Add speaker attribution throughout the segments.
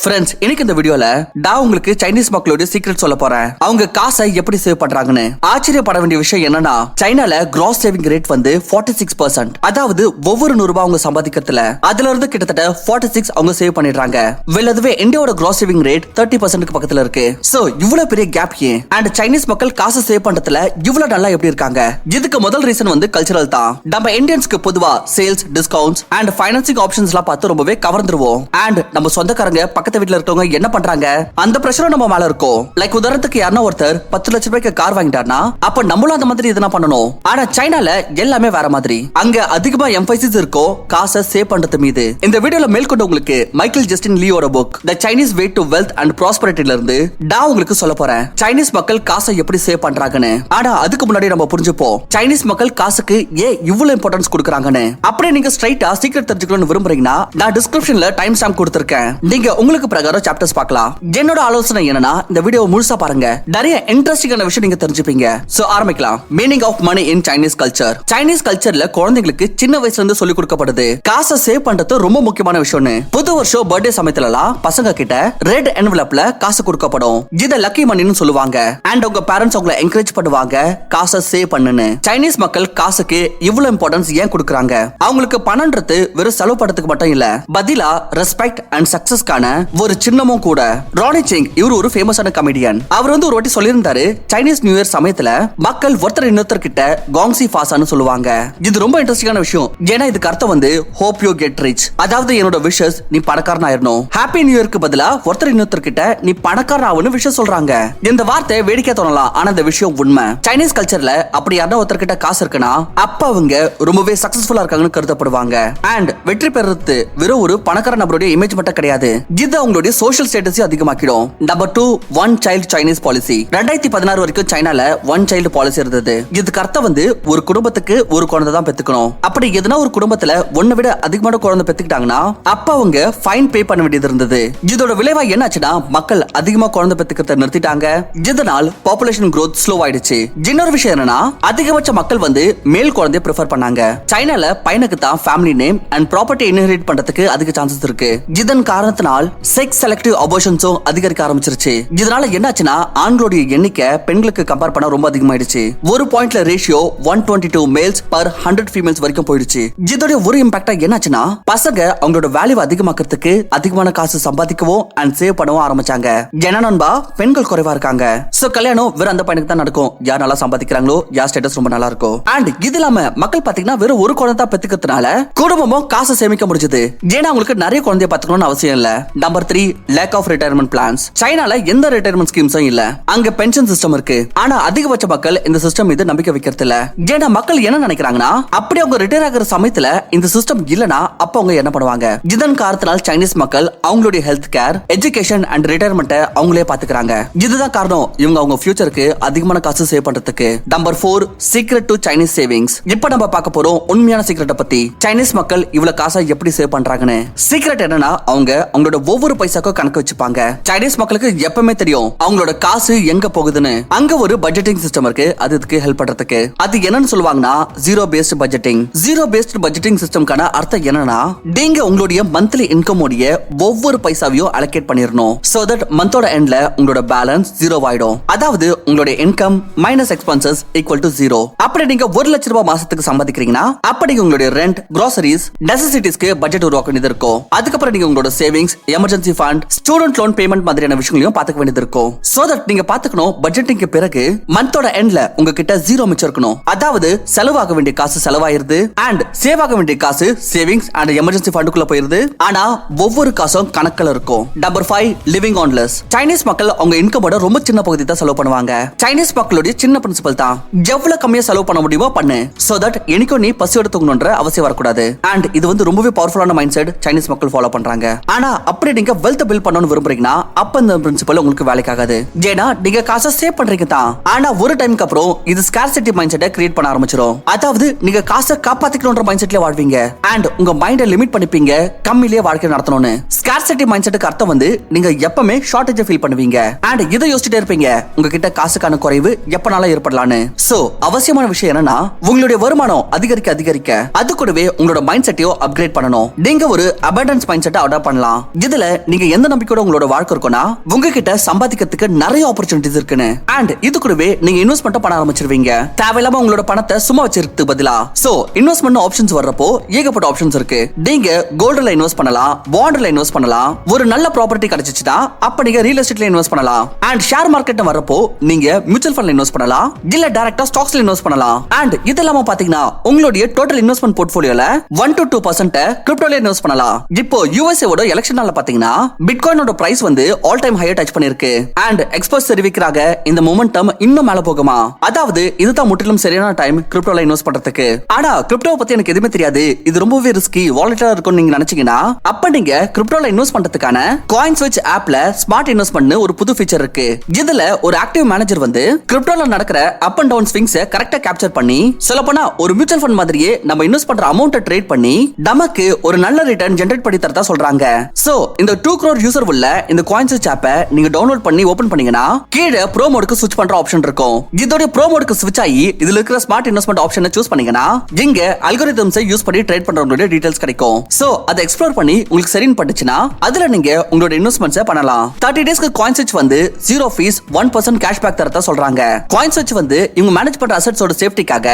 Speaker 1: Friends, இன்னைக்கு இந்த வீடியோல நான் உங்களுக்கு சைனீஸ் மக்களோட சீக்ரெட் சொல்ல போறேன். அவங்க காசை எப்படி சேவ் பண்றாங்கன்னு. ஆச்சரியப்பட வேண்டிய விஷயம் என்னன்னா, சைனால கிராஸ் சேவிங் ரேட் வந்து 46%. அதாவது ஒவ்வொரு 100 ரூபாய் அவங்க சம்பாதிக்கிறதுல அதுல இருந்து கிட்டத்தட்ட 46 அவங்க சேவ் பண்ணிடுறாங்க. அதுவே இந்தியாவோட கிராஸ் சேவிங் ரேட் 30% பக்கத்துல இருக்கு. சோ இவ்வளவு பெரிய கேப் ஏன்? அண்ட் சைனீஸ் மக்கள் காசை சேவ் பண்றதுல இவ்வளவு நல்லா எப்படி இருக்காங்க? இதுக்கு முதல் ரீசன் வந்து கல்ச்சரல் தான். நம்ம இந்தியன்ஸ்க்கு பொதுவா sales, discounts and financing options எல்லாம் பார்த்து ரொம்பவே கவர்ந்துருவோம். அண்ட் நம்ம சொந்தக்காரங்க பக்கத்து வீட்டுல இருக்கவங்க என்ன பண்றாங்க, அந்த பிரஷர் நம்ம மேல இருக்கும். லைக் உதாரணத்துக்கு யாரா ஒருத்தர் 10 லட்சம் ரூபாய்க்கு கார் வாங்கிட்டாருன்னா அப்ப நம்மளும் அந்த மாதிரி இதெல்லாம் பண்ணணும். ஆனா சைனால எல்லாமே வேற மாதிரி. அங்க அதிகமா எம்பசிஸ் இருக்கும் காசை சேவ் பண்றது மீது. இந்த வீடியோல மேற்கொண்டு உங்களுக்கு மைக்கேல் ஜஸ்டின் லியோட book the Chinese way to wealth and ப்ராஸ்பரிட்டில இருந்து நான் உங்களுக்கு சொல்ல போறேன் சைனீஸ் மக்கள் காசை எப்படி சேவ் பண்றாங்கன்னு. ஆனா அதுக்கு முன்னாடி நம்ம புரிஞ்சுப்போம் சைனீஸ் மக்கள் காசுக்கு ஏன் இவ்வளவு இம்பார்ட்டன்ஸ் கொடுக்கறாங்கன்னு. அப்படியே நீங்க ஸ்ட்ரைட்டா சீக்ரெட் தெரிஞ்சுக்கணும்னு விரும்புறீங்கன்னா நான் டிஸ்கிரிப்ஷன்ல டைம் ஸ்டாம்ப் கொடுத்திருக்கேன். நீங்க உங்களுக்கு பிரகாரம் சாப்டர்ஸ் பார்க்கலாம். என்னோட ஆலோசனை என்னன்னா, இந்த வீடியோ முழுசா பாருங்க. நிறைய இன்ட்ரெஸ்டிங்கான விஷயம் நீங்க தெரிஞ்சுப்பீங்க. சோ ஆரம்பிக்கலாம். Meaning of money in Chinese culture. Chinese கல்ச்சர்ல குழந்தைகளுக்கு சின்ன வயசுல இருந்து சொல்லி கொடுக்கப்படுது காசை சேவ் பண்றது ரொம்ப முக்கியமான விஷயம்னு. புது வருஷம் பர்த்டே சமயத்துலலாம் பசங்க கிட்ட ரெட் என்வலப்ல காசு கொடுக்கப்படும். இத லக்கி மணின்னு சொல்லுவாங்க. அண்ட் உங்க பேரண்ட்ஸ் உங்களை என்கரேஜ் பண்ணுவாங்க காசை சேவ் பண்ணுன்னு. சைனீஸ் மக்கள் காசுக்கு இவ்வளவு இம்பார்ட்டன்ஸ் ஏன் கொடுக்கறாங்க? அவங்களுக்கு பணம்ன்றது வெறும் செலவு பண்றதுக்கு மட்டும் இல்ல, பதிலா ரெஸ்பெக்ட் அண்ட் சக்சஸ்க்கான ஒரு சின்னமும் கூட. ரானி சிங் இவர் ஒரு ஃபேமஸான கமெடியன். அவர் வந்து ஒரு வாட்டி சொல்லியிருந்தாரு, சைனீஸ் நியூ இயர் சமயத்துல மக்கள் ஒருத்தர் இன்னொருத்தர் கிட்ட காங்சி ஃபாசான்னு சொல்லுவாங்க. இது ரொம்ப இன்ட்ரெஸ்டிங்கான விஷயம். ஏன்னா இதுக்கு அர்த்தம் வந்து ஹோப் யூ கெட் ரிச். அதாவது என்னோட விஷஸ் நீ பணக்காரன் ஆயிரணும். ஹாப்பி நியூ இயர்க்கு பதிலா ஒருத்தர் இன்னொருத்தர் கிட்ட நீ பணக்காரன் ஆகணும்னு விஷயம் சொல்றாங்க. இந்த வார்த்தை வேடிக்கை தோணலாம், ஆனா இந்த விஷயம் உண்மை. சைனீஸ் கல்ச்சர்ல அப்படி யாரா ஒருத்தர் கிட்ட காசு இருக்குன்னா அப்ப அவங்க ரொம்பவே சக்சஸ்ஃபுல்லா இருக்காங்கன்னு கருதப்படுவாங்க. அண்ட் வெற்றி பெறது வெறும் ஒரு பணக்கார நபருடைய இமேஜ் மட்டும் கிடையாது, இது அவங்களுடைய சோஷியல் ஸ்டேட்டஸ் அதிகமாக்கிடும். Number 2, one child Chinese policy. 2016 வரைக்கும் சைனால ஒன் சைல்டு பாலிசி இருந்தது. இதுக்கு அர்த்தம் வந்து ஒரு குடும்பத்துக்கு ஒரு குழந்தை தான் பெத்துக்கணும். அப்படி எதனா ஒரு குடும்பத்துல ஒன்னை விட அதிகமான குழந்தை பெத்துக்கிட்டாங்கன்னா அப்ப அவங்க ஃபைன் பே பண்ண வேண்டியது இருந்தது. இதோட விளைவா என்னாச்சுன்னா மக்கள் அதிகமா குழந்தை பெத்துக்கிறத நிறுத்திட்டாங்க. இதனால் பாப்புலேஷன் growth ஸ்லோ ஆயிடுச்சு. இன்னொரு விஷயம் என்னன்னா, அதிகபட்ச மக்கள் வந்து மேல் குழந்தையை ப்ரிஃபர் பண்ணாங்க. சைனால பையனுக்கு தான் family name and property inherit பண்றதுக்கு அதிக சான்சஸ் இருக்கு. இதன் காரணத்தினால் செக்ஸ் செலக்டிவ் அபார்ஷன்ஸும் அதிகரிக்க ஆரம்பிச்சிருச்சு. இதனால என்னாச்சுன்னா ஆண்களுடைய எண்ணிக்கை பெண்களுக்கு கம்பேர் பண்ண ரொம்ப அதிகமாயிடுச்சு. ஒரு பாயிண்ட்ல ரேஷியோ 122 மேல்ஸ் பர் 100 ஃபீமேல்ஸ் வரைக்கும் போயிடுச்சு. இதோட ஒரு இம்பாக்டா என்னாச்சுன்னா பசங்க அவங்களோட வேல்யூ அதிகமாக்கிறதுக்கு அதிகமான காசு சம்பாதிக்கவும் அண்ட் சேவ் பண்ணவும் ஆரம்பிச்சாங்க. ஏன்னா நண்பா, பெண்கள் குறைவா இருக்காங்க. சோ கல்யாணம் வெறும் அந்த பையனுக்கு தான் நடக்கும். யார் நல்லா சம்பாதிக்கிறாங்களோ, யார் ஸ்டேட்டஸ் ரொம்ப நல்லா இருக்கும். அண்ட் இது இல்லாம மக்கள் பாத்தீங்கன்னா வெறும் ஒரு குழந்தை தான் பெத்துக்கிறதுனால குடும்பமும் காசை சேமிக்க முடிஞ்சது. ஏன்னா அவங்களுக்கு நிறைய குழந்தைய பாத்துக்கணும்னு அவசியம் இல்ல. Number 3, lack of retirement plans. சைனால எந்த ரிட்டையர்மெண்ட் ஸ்கீம்ஸும் இல்ல. அங்க பென்ஷன் சிஸ்டம் இருக்கு. ஆனா அதிகபட்ச மக்கள் இந்த சிஸ்டம் மீது நம்பிக்கை வைக்கிறது இல்ல. ஏன்னா மக்கள் என்ன நினைக்கிறாங்கன்னா, அப்படி அவங்க ரிட்டையர் ஆகிற சமயத்துல இந்த சிஸ்டம் இல்லனா அப்ப அவங்க என்ன பண்ணுவாங்க? இதன் காரணத்தினால் சைனீஸ் மக்கள் அவங்களுடைய health care, education and retirement அவங்களே பாத்துக்கிறாங்க. இதுதான் காரணம் இவங்க அவங்க ஃபியூச்சருக்கு அதிகமான காசு சேவ் பண்றதுக்கு. Number 4, secret to Chinese savings. இப்ப நம்ம பார்க்க போறோம் உண்மையான சீக்ரெட்டை பத்தி. சைனீஸ் மக்கள் இவ்வளவு காசை எப்படி சேவ் பண்றாங்கன்னு. சீக்ரெட் என்னன்னா, அவங்களோட ஒவ்வொரு பைசாக்கும் கணக்கு வச்சுப்பாங்க. சைனீஸ் மக்களுக்கு எப்பவுமே தெரியும் அவங்களோட காசு எங்க போகுதுன்னு. அங்க ஒரு பட்ஜெட்டிங் சிஸ்டம் இருக்கு. அதுக்கு ஹெல்ப் பண்றதுக்கு அது என்னன்னு சொல்லுவாங்கன்னா zero based budgeting. Zero based budgeting சிஸ்டம்கான அர்த்தம் என்னன்னா, நீங்க உங்களுடைய மந்த்லி இன்கம் உடைய ஒவ்வொரு பைசாவையும் அலோகேட் பண்ணிரணும். சோ தட் மந்தோட எண்ட்ல உங்களோட பேலன்ஸ் ஜீரோ ஆயிடும். அதாவது உங்களுடைய income minus expenses equal to zero. அப்படி நீங்க 1 லட்சம் ரூபாய் மாசத்துக்கு சம்பாதிக்கிறீங்கன்னா அப்படி உங்களுடைய ரெண்ட், கிராசரிஸ், நெசசிட்டிஸ்க்கு பட்ஜெட் உருவாக்க வேண்டியது இருக்கும். அதுக்கப்புறம் நீங்க உங்களோட savings, emergency fund, student loan payment மாதிரியான விஷயங்களையும் பாத்துக்க வேண்டியது இருக்கும். சோ தட் நீங்க பாத்துக்கணும் பட்ஜெட்டிங்க்கு பிறகு மந்தோட எண்ட்ல உங்ககிட்ட ஜீரோ மிச்சம் இருக்கணும். அதாவது செலவாக வேண்டிய காசு செலவாயிருது அண்ட் சேவ் ஆக வேண்டிய காசு சேவிங்ஸ் அண்ட் எமர்ஜென்சி ஃபண்டுக்குள்ள போயிருது. ஆனா ஒவ்வொரு காசும் கணக்குல இருக்கும். Number 5, living on less. Chinese மக்கள் அவங்க இன்கமோட ரொம்ப சின்ன பகுதி தான் செலவு பண்ணுவாங்க. சைனீஸ் மக்களுடைய சின்ன பிரின்சிபல் தான், எவ்வளவு கம்மியா செலவு பண்ண முடியுமோ பண்ணு. சோ தட் எனக்கும் நீ பசியோட தூங்கணும்ன்ற அவசியம் வரக்கூடாது. அண்ட் இது வந்து ரொம்பவே பவர்ஃபுல்லான மைண்ட் செட் சைனீஸ் மக்கள் ஃபாலோ பண்றாங்க. ஆனா அப்படி நீங்க வெல்த் பில்ட் பண்ணணும்னு விரும்புறீங்கன்னா அப்ப இந்த பிரின்சிபல் உங்களுக்கு வேலைக்காகாது. ஏன்னா நீங்க காசை சேவ் பண்றீங்க தான், ஆனா ஒரு டைம்க்கு அப்புறம் இது ஸ்கார்சிட்டி மைண்ட் செட்டை கிரியேட் பண்ண ஆரம்பிச்சிடும். அதாவது நீங்க காசை காப்பாத்திக்கணும்ன்ற மைண்ட் செட்ல வாழ்வீங்க அண்ட் உங்க மைண்டை லிமிட் பண்ணிப்பீங்க கம்மியிலே வாழ்க்கை நடத்தணும்னு. ஸ்கார்சிட்டி மைண்ட் செட்டுக்கு அர்த்தம் வந்து நீங்க எப்பவுமே ஷார்டேஜ் ஃபீல் பண்ணுவீங்க அண்ட் இதை யோசிச்சுட்டே இருப்பீங்க உங்ககிட்ட காசுக்கான குறைவு எப்பனால ஏற்படலான்னு. சோ அவசியமான விஷயம் என்னன்னா, உங்களுடைய வருமானம் அதிகரிக்க அதிகரிக்க அது கூடவே உங்களோட மைண்ட் செட்டையும் அப்கிரேட் பண்ணணும். நீங்க ஒரு அபண்டன்ஸ் மைண்ட் செட்டை அடாப்ட் பண்ணலாம். இதுல நீங்க எந்த நம்பிக்கையோட உங்களோட வாழ்க்கை இருக்கும்னா உங்ககிட்ட சம்பாதிக்கிறதுக்கு நிறைய ஆப்பர்ச்சுனிட்டிஸ் இருக்குன்னு அண்ட் இது கூடவே நீங்க இன்வெஸ்ட்மெண்ட் பண்ண ஆரம்பிச்சிருவீங்க. தேவையில்லாம உங்களோட பணத்தை சும்மா வச்சிருக்கிறதுக்கு பதிலா சோ இன்வெஸ்ட்மெண்ட் ஆப்ஷன்ஸ் வர்றப்போ ஏகப்பட்ட ஆப்ஷன்ஸ் இருக்கு. நீங்க கோல்டுல இன்வெஸ்ட் பண்ணலாம், பாண்ட்ல இன்வெஸ்ட் பண்ணலாம், ஒரு நல்ல ப்ராப்பர்ட்டி கிடைச்சிச்சுனா அப்ப நீங்க ரியல் எஸ்டேட்ல இன்வெஸ்ட் பண்ணலாம் அண்ட் ஷேர் மார்க்கெட் வரப்போ நீங்க மியூச்சுவல் ஃபண்ட்ல இன்வெஸ்ட் பண்ணலாம் இல்ல டைரக்டா ஸ்டாக்ஸ்ல இன்வெஸ்ட் பண்ணலாம். அண்ட் இதெல்லாம் பாத்தீங்கன்னா உங்களுடைய டோட்டல் இன்வெஸ்ட்மெண்ட் போர்ட்ஃபோலியோல 1 to 2% கிரிப்டோல இன்வெஸ்ட் பண்ணலாம். இப்போ யுஎஸ்ஏ ஓட எலெக்ஷன் நாள்ல பாத்தீங்கன்னா பிட்காயினோட பிரைஸ் வந்து ஆல் டைம் ஹையை டச் பண்ணிருக்கு அண்ட் எக்ஸ்பர்ட்ஸ் தெரிவிக்கிறாங்க இந்த மொமெண்டம் இன்னும் மேல போகுமா. அதாவது இதுதான் முற்றிலும் சரியான டைம் கிரிப்டோல இன்வெஸ்ட் பண்றதுக்கு. ஆனா கிரிப்டோ பத்தி எனக்கு எதுவுமே தெரியாது, இது ரொம்பவே ரிஸ்கி வாலட்டிலா இருக்கும்னு நீங்க நினைச்சீங்கன்னா அப்ப நீங்க கிரிப்டோல இன்வெஸ்ட் பண்றதுக்கான CoinSwitch ஆப்ல ஸ்மார்ட் இன்வெஸ்ட்மென்ட் ஒரு புது ஃபீச்சர் இருக்கு. இதுல ஒரு ஆக்டிவ் மேனேஜர் வந்து கிரிப்டோல நடக்கிற அப் அண்ட் டவுன் ஸ்விங்ஸ் கரெக்ட்டா கேப்சர் பண்ணி சொல்லப்போனா ஒரு மியூச்சுவல் ஃபண்ட் மாதிரியே நம்ம இன்வெஸ்ட் பண்ற அமௌண்ட்டை ட்ரேட் பண்ணி நமக்கு ஒரு நல்ல ரிட்டர்ன் ஜெனரேட் பண்ணி தரதா சொல்றாங்க. சோ இந்த 2 crore யூசர் உள்ள இந்த CoinSwitch ஆப்பை நீங்க டவுன்லோட் பண்ணி ஓபன் பண்ணீங்கன்னா கீழே ப்ரோ மோடுக்கு ஸ்விட்ச் பண்ற ஆப்ஷன் இருக்கும். இதோட ப்ரோ மோடுக்கு ஸ்விட்ச் ஆகி இதுல இருக்கிற ஸ்மார்ட் இன்வெஸ்ட்மென்ட் ஆப்ஷனை சூஸ் பண்ணீங்கன்னா இங்க அல்காரிதம்ஸை யூஸ் பண்ணி ட்ரேட் பண்றவங்களோட டீடைல்ஸ் கிடைக்கும். சோ அதை எக்ஸ்ப்ளோர் பண்ணி உங்களுக்கு சரின்னு பட்டுச்சுன்னா அதுல நீங்க உங்களோட இன்வெஸ்ட்மெண்ட்ஸை பண்ணலாம். 30 டேஸ்க்கு CoinSwitch வந்து 0 ஃபீஸ் 1% கேஷ்பேக் தரதா சொல்றாங்க. CoinSwitch வந்து இவங்க மேனேஜ் பண்ற அசெட்ஸோட சேஃப்டிக்காக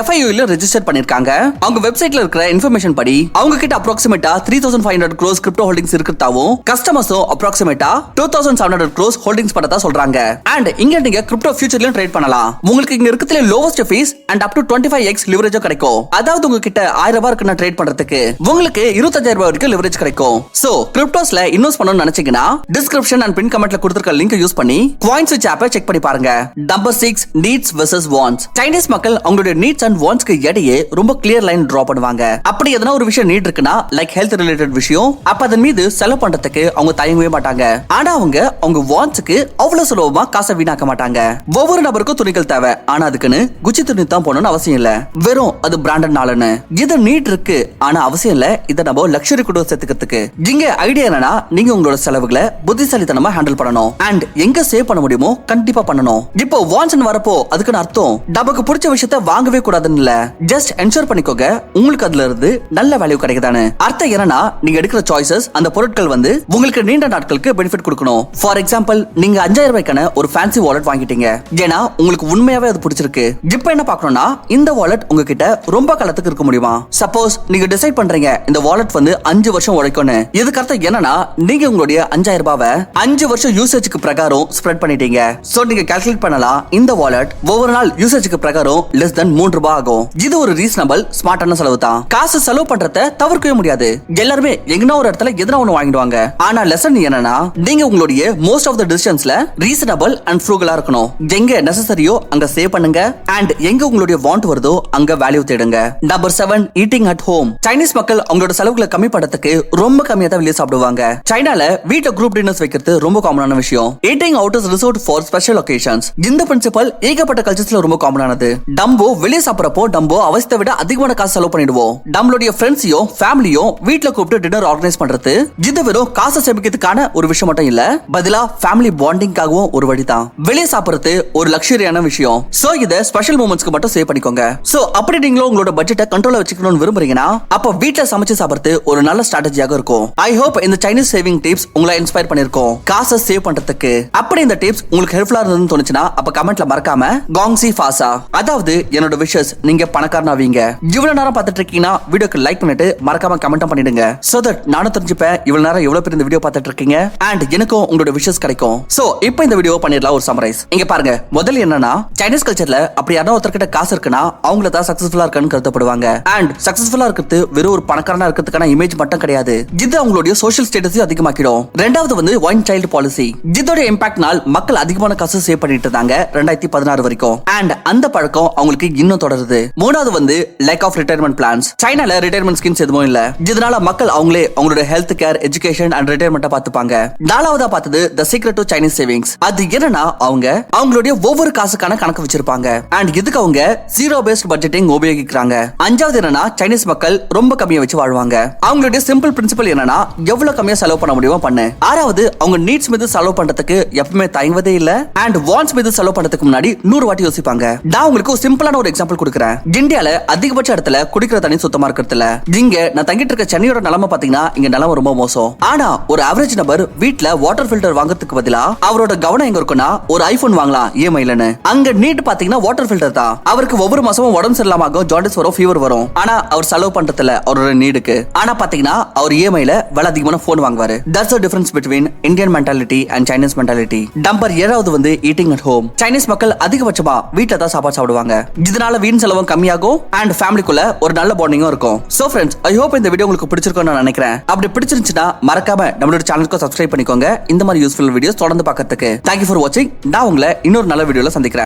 Speaker 1: FIU ல ரெஜிஸ்டர் பண்ணிருக்காங்க. அவங்க வெப்சைட்ல இருக்கிற இன்ஃபர்மேஷன் படி அவங்க கிட்ட அப்ராக்சிமேட்டா 3500 crores கிரிப்டோ ஹோல்டிங்ஸ் இருக்கிறதாவும் கஸ்டமர்ஸும் அப்ராக்சிமேட்டா 2700 crores ஹோல்டிங்ஸ் பண்ணதா சொல்றாங்க. அண்ட் இங்க நீங்க கிரிப்டோ ஃபியூச்சர்லயும் ட்ரேட் பண்ணலாம். உங்களுக்கு இங்க இருக்கிறதுல lowest fees and up to 25x leverage கிடைக்கும். அதாவது உங்ககிட்ட 1000 ரூபாய் இருக்குன்னா ட்ரேட் பண்றதுக்கு உங்களுக்கு 25000 ரூபாய் வரைக்கும் லிவரேஜ் கிடைக்கும். சோ கிரிப்டோஸ்ல இன்வெஸ்ட் பண்ணனும்னு நினைச்சீங்கன்னா டிஸ்கிரிப்ஷன் அண்ட் பின் கமெண்ட்ல கொடுத்திருக்க லிங்க் யூஸ் பண்ணி CoinSwitch ஆப்பை செக் பண்ணி பாருங்க. Number 6 needs versus wants. Chinese மக்கள் அவங்களுடைய நீட்ஸ் அண்ட் வாண்ட்ஸ்க்கு இடையே ரொம்ப கிளியர் லைன் டிரா பண்ணுவாங்க. அப்படி எதனா ஒரு விஷயம் நீட் இருக்குன்னா லைக் ஹெல்த் ரிலேட்டட் விஷயம் அப்ப அதன் மீது செலவு பண்றதுக்கு அவங்க தயங்கவே மாட்டாங்க. ஆனா அவங்க வாண்ட்ஸ்க்கு அவ்வளவு சுலபமா காசை வீணாக்க மாட்டாங்க. ஒவ்வொரு நபருக்கும் துணிகள் தேவை, ஆனா அதுக்குன்னு குச்சி துணி தான் போகணும்னு அவசியம் இல்ல. வெறும் அது பிராண்டட் நாளன்னு இது நீட் இருக்கு, ஆனா அவசியம் இல்ல இதை நம்ம லக்ஸரி கூட சேர்த்துக்கிறதுக்கு. இங்க ஐடியா என்னன்னா நீங்க உங்களோட செலவுகளை புத்திசாலித்தனமா ஹேண்டில் பண்ணணும் அண்ட் எங்க சேவ் பண்ண முடியுமோ கண்டிப்பா பண்ணணும். இப்போ வாண்ட்ஸ் வரப்போ அதுக்குன்னு அர்த்தம் நமக்கு பிடிச்ச விஷயத்தை வாங்கவே கூடாதுன்னு இல்ல, ஜஸ்ட் என்ஷூர் பண்ணிக்கோங்க உங்களுக்கு அதுல இருந்து நல்ல வேல்யூ கிடைக்குதானு. அர்த்தம் என்னன்னா நீங்க எடுக்கிற சாய்ஸஸ் அந்த பொருட்கள் வந்து உங்களுக்கு நீண்ட நாட்களுக்கு பெனிஃபிட் கொடுக்கணும். ஃபார் எக்ஸாம்பிள் நீங்க 5000 ரூபாய்க்கான ஒரு ஃபேன்சி வாலெட் வாங்கிட்டீங்க ஏன்னா உங்களுக்கு உண்மையாவே அது பிடிச்சிருக்கு. இப்போ என்ன பார்க்கணும்னா இந்த வாலெட் உங்ககிட்ட ரொம்ப காலத்துக்கு இருக்க முடியுமா. சப்போஸ் நீங்க டிசைட் பண்றீங்க இந்த வாலெட் வந்து 5 வருஷம் உழைக்கும்னு, இதுக்கு அர்த்தம் என்னன்னா நீங்க உங்களுடைய 5000 ரூபாவை 5 வருஷம் யூசேஜ்க்கு பிரகாரம் ஸ்ப்ரெட் பண்ணிட்டீங்க. சோ நீங்க கால்குலேட் பண்ணலாம் இந்த வாலெட் ஒவ்வொரு நாள் யூசேஜ்க்கு பிரகாரம் லெஸ் தென் 3 ரூபாய் ஆகும். இது ஒரு ரீசனபிள் ஸ்மார்ட்டான செலவு தான். காசு செலவு பண்றத தவிர்க்கவே முடியாது. எல்லாருமே எங்கனா ஒரு இடத்துல எதனா ஒண்ணு வாங்கிடுவாங்க. ஆனா லெசன் என்னன்னா நீங்க உங்களுடைய மோஸ்ட் ஆஃப் தி டிசிஷன்ஸ்ல ரீசனபிள் அண்ட் ஃப்ரூகலா இருக்கணும். எங்க நெசசரியோ அங்க சேவ் பண்ணுங்க அண்ட் எங்க உங்களுடைய வாண்ட் வருதோ அங்க வேல்யூ தேடுங்க. Number 7 eating at home. Chinese மக்கள் அவங்களோட செலவுகளை கம்மி பண்றதுக்கு ரொம்ப கம்மியா தான் வெளியே சாப்பிடுவாங்க. சைனால வீட்ல குரூப் டின்னர்ஸ் வைக்கிறது ரொம்ப காமனான விஷயம். Eating out is reserved for special occasions. இந்த பிரின்சிபல் ஏகப்பட்ட கல்ச்சர்ஸ்ல ரொம்ப காமனானது. டம்போ வெளியே சாப்பிடறப்போ டம்போ அவசியத்தை விட அதிகமான காசு செலவு பண்ணிடுவோம். நம்மளுடைய ஃப்ரெண்ட்ஸையும் ஃபேமிலியும் வீட்ல கூப்பிட்டு டின்னர் ஆர்கனைஸ் பண்றது இது வெறும் காசை சேமிக்கிறதுக்கான ஒரு விஷயம் மட்டும் இல்ல, பதிலா ஃபேமிலி பாண்டிங்காகவும் ஒரு வழிதான். வெளியே சாப்பிடுறது ஒரு லக்ஸரியான விஷயம். சோ இத ஸ்பெஷல் மூமெண்ட்ஸ்க்கு மட்டும் சேவ் பண்ணிக்கோங்க. சோ அப்படி நீங்களும் உங்களோட பட்ஜெட்டை கண்ட்ரோல்ல வச்சுக்கணும்னு விரும்புறீங்கன்னா அப்ப வீட்ல சமைச்சு சாப்பிடுறது ஒரு நல்ல ஸ்ட்ராட்டஜியாக இருக்கும். ஐ ஹோப் இந்த சைனீஸ் சேவிங் டிப்ஸ் உங்களை இன்ஸ்பயர் பண்ணிருக்கும் காசை சேவ் பண்றதுக்கு. அப்படி இந்த டிப்ஸ் உங்களுக்கு ஹெல்ப்ஃபுல்லா இருந்ததுன்னு தோணுச்சுன்னா அப்ப கமெண்ட்ல மறக்காம காங்ஸி ஃபாசா, அதாவது என்னோட விஷஸ் நீங்க பணக்காரனாவீங்க. இவ்வளவு நேரம் பார்த்துட்டு இருக்கீங்கன்னா வீடியோக்கு லைக் பண்ணிட்டு மறக்காம கமெண்ட் பண்ணிடுங்க. சோ தட் நானும் தெரிஞ்சுப்பேன் இவ்வளவு நேரம் எவ்வளவு பேர் இந்த வீடியோ பார்த்துட்டு இருக்கீங்க அண்ட் எனக்கும் உங்களோட விஷஸ் கிடைக்கும். சோ இப்போ இந்த வீடியோ பண்ணிடலாம் ஒரு சம்மரைஸ். இங்க பாருங்க, முதல்ல என்னன்னா சைனீஸ் கல்ச்சர்ல அப்படி யாரோ ஒருத்தர்கிட்ட காசு இருக்குன்னா அவங்கள தான் சக்சஸ்ஃபுல்லா இருக்கான்னு கருதப்படுவாங்க. அண்ட் சக்சஸ்ஃபுல்லா இருக்கிறது வெறும் ஒரு பணக்காரனா இருக்கிறதுக்கான இமேஜ் மட்டும் கிடையாது, இது அவங்களுடைய சோஷியல் ஸ்டேட்டஸையும் அதிகமாக்கிடும். ரெண்டாவது வந்து ஒன் சைல்டு பாலிசி. இதோட இம்பாக்ட்னால் மக்கள் அதிகமான காசு சேவ் பண்ணிட்டு இருந்தாங்க 2016 வரைக்கும். அண்ட் அந்த பழக்கம் அவங்களுக்கு இன்னும் தொடருது. மூணாவது வந்து லேக் ஆஃப் ரிட்டையர்மெண்ட் பிளான்ஸ். சைனால ரிட்டையர்மெண்ட் ஸ்கீம்ஸ் எதுவும் இல்ல, இதனால மக்கள் அவங்களே அவங்களோட health care, education and retirement பாத்துப்பாங்க. நாலாவதா பார்த்தது தி சீக்ரெட் டு சைனீஸ் சேவிங்ஸ். அது என்னன்னா அவங்களுடைய ஒவ்வொரு காசுக்கான கணக்கு வச்சிருப்பாங்க அண்ட் இதுக்கு அவங்க ஜீரோ பேஸ்ட் பட்ஜெட்டிங் உபயோகிக்கிறாங்க. அஞ்சாவது என்னன்னா சைனீஸ் மக்கள் ரொம்ப கம்மியா வச்சு வாழ்வாங்க. அவங்களுடைய சிம்பிள் பிரின்சிபல் என்னன்னா எவ்வளவு கம்மியா செலவு பண்ண முடியுமோ பண்ணு. ஆறாவது அவங்க நீட்ஸ் மீது செலவு பண்றதுக்கு எப்பவுமே தயங்குவதே இல்ல அண்ட் வாண்ட்ஸ் மீது செலவு பண்றதுக்கு முன்னாடி 100 வாட்டி யோசிப்பாங்க. நான் உங்களுக்கு ஒரு சிம்பிளான ஒரு எக்ஸாம்பிள் கொடுக்குறேன். இந்தியால அதிகபட்ச இடத்துல குடிக்கிற தண்ணி சுத்தமா இருக்கிறது இல்ல. இங்க நான் தங்கிட்டு இருக்க சென்னையோட நிலைமை பாத்தீங்கன்னா இங்க நிலைமை ரொம்ப மோசம். ஆனா ஒரு ஆவரேஜ் நபர் வீட்ல வாட்டர் ஃபில்டர் வாங்குறதுக்கு பதிலா அவரோட கவனம் எங்க இருக்குன்னா ஒரு ஐபோன் வாங்கலாம் இஎம்ஐலன்னு. அங்க நீட் பாத்தீங்கன்னா வாட்டர் ஃபில்டர் தான். அவருக்கு ஒவ்வொரு மாசமும் உடம்பு சரியில்லாம ஆகும், ஜாண்டிஸ் வரும், ஃபீவர் வரும். ஆனா அவர் செலவு பண்றதுல அவரோட நீடுக்கு. ஆனா பாத்தீங்கன்னா அவர் இஎம்ஐல விலை அதிகமான போன் வாங்குவாரு. That's the difference between Indian mentality and Chinese mentality. Number 7வது வந்து eating at home. சைனீஸ் மக்கள் அதிகபட்சமா வீட்ல தான் சாப்பாடு சாப்பிடுவாங்க. இதனால வீண் செலவும் கம்மியாகும் அண்ட் ஃபேமிலிக்குள்ள ஒரு நல்ல பாண்டிங்கும் இருக்கும். So friends, I hope இந்த வீடியோ உங்களுக்கு பிடிச்சிருக்கும்னு நான் நினைக்கிறேன். அப்படி பிடிச்சிருந்துச்சுன்னா மறக்காம நம்மளோட சேனலுக்கு சப்ஸ்கிரைப் பண்ணிக்கோங்க. இந்த மாதிரி யூஸ்ஃபுல் வீடியோஸ் தொடர்ந்து பார்க்கிறதுக்கு. Thank you for watching. நான் உங்களை இன்னொரு நல்ல வீடியோல சந்திக்கிறேன்.